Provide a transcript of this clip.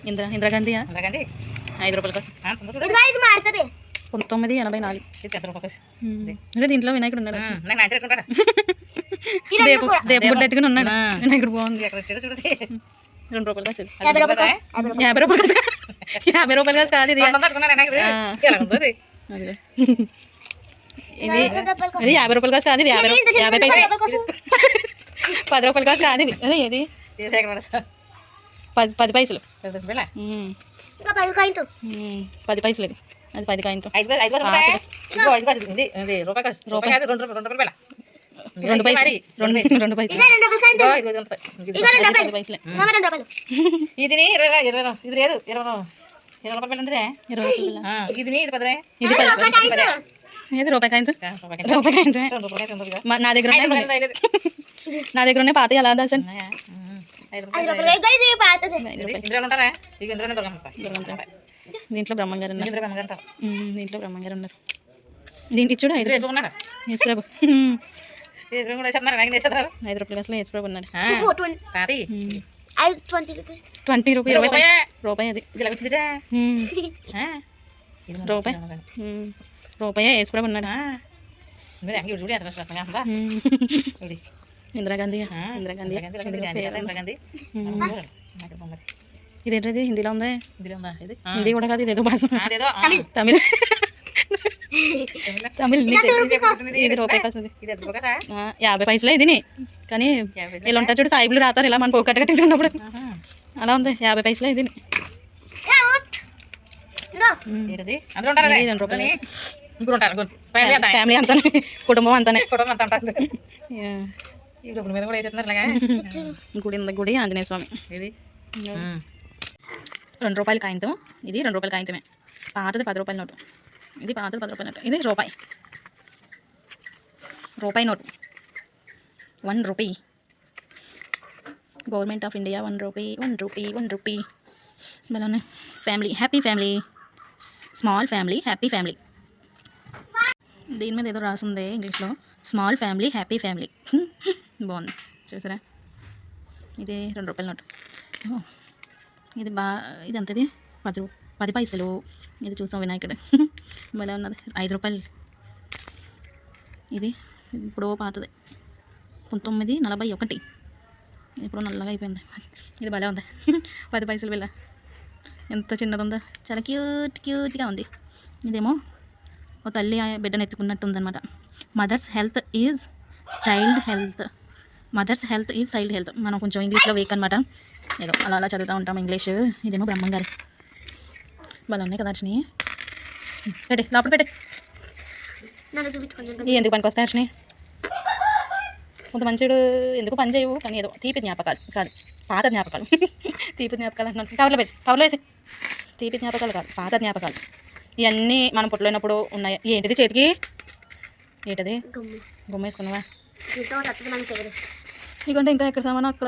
ఇందిరాగాంధీయా? 5 రూపాయల కోసం 1984. అంటే దీంట్లో వినాయకుడు ఉన్నాడు. దేవుడు అట్టుకుని ఉన్నాడు. వినాయకుడు బాగుంది. 2 రూపాయలు కాదు. 50 రూపాయలు కాదు. 50 రూపాయలు కాదు కాదు ఇది. ఇది 50 రూపాయలు కాదు కాదు ఇది. 50 పైసలు. 10 రూపాయలు కాదు కాదు ఇది. అదే ఇది 10 పైసలు. 10 పైసలు ఇది. అది 10 కాయంతో 2 పైసలు. 2 పైసలు. ఇది 20 లేదు 20 రూపాయలు ఉంటుంది. 20 రూపాయలు ఇది 10 ఇది 10 ఏది రూపాయి కాయంతో. నా దగ్గర నా దగ్గర ఉన్నాయి పాత ఎలా దాసన్. దీంట్లో బ్రహ్మంగారు ఉన్నారు. దీంట్లో బ్రహ్మంగారు ఉన్నారు. దీనికి చూడు 5 రూపాయలు. 5 రూపాయలు అసలు యేసుప్రభు ఉన్నాడు. 20 రూపాయి అది రూపాయి యేసుప్రభు ఉన్నాడు. ఇందిరాగాంధీ. ఇదేంటది హిందీలో ఉందా? హిందీ కూడా కాదు ఇదేదో భాష. తమిళ్. ఇది రూపాయి కాదు. 50 పైసలే ఇది. కానీ ఇలా ఉంటారు చూడు సాయిబులు రాతారు ఇలా మన పోకట్ట కట్టి ఉన్నప్పుడు అలా ఉంది. 50 పైసలే ఇది. 2 రూపాయలు. ఫ్యామిలీ అంతా కుటుంబం అంతానే. గుడి ఆంజనేయ స్వామి. 2 రూపాయల కాయంతం. ఇది 2 రూపాయల కాయంతమే. పాతది 10 రూపాయల నోటు. ఇది పాతది 10 రూపాయల నోటు. ఇది రూపాయి నోటు. 1 rupee. Government of India 1 rupee. 1 rupee. బలానే family happy family. Small family happy family. దీని మీద ఏదో రాసింది ఇంగ్లీష్లో. Small family happy family. బాగుంది చూసారా. ఇది 2 రూపాయల నోటు. ఇది ఇది అంతది 10 పైసలు. ఇది చూసాం వినాయకుడు భలే ఉన్నది. 5 రూపాయలు. ఇది ఇప్పుడు పాతది 1941. ఇప్పుడు నల్లగా అయిపోయింది. ఇది భలే ఉంది. 10 పైసలు బిల్ల ఎంత చిన్నది ఉందో. చాలా క్యూట్గా ఉంది. ఇదేమో ఓ తల్లి బిడ్డను ఎత్తుకున్నట్టు ఉందన్నమాట. Mother's health is child health. మనం కొంచెం ఇంగ్లీష్లో వీక్ అనమాట. ఏదో అలా చదువుతూ ఉంటాం ఇంగ్లీష్. ఇదేమో బ్రహ్మంగారి. వాళ్ళు ఉన్నాయి కదా అర్చని. పెట్టే లోపల పెట్టే. ఎందుకు పనికి వస్తాయి అర్చని? కొంత మంచిడు ఎందుకు పని చేయవు కానీ ఏదో తీపి జ్ఞాపకాలు కాదు పాత జ్ఞాపకాలు. తీపి జ్ఞాపకాలు అంటున్నాను. కవర్లో వేసి. తీపి జ్ఞాపకాలు కాదు పాత జ్ఞాపకాలు. ఇవన్నీ మనం పుట్టలేనప్పుడు ఉన్నాయి. ఏంటిది చేతికి? ఏంటది? గుమ్మ వేసుకున్నావా? ఇకంటే ఇంకా ఎక్కడ సామాను అక్కడ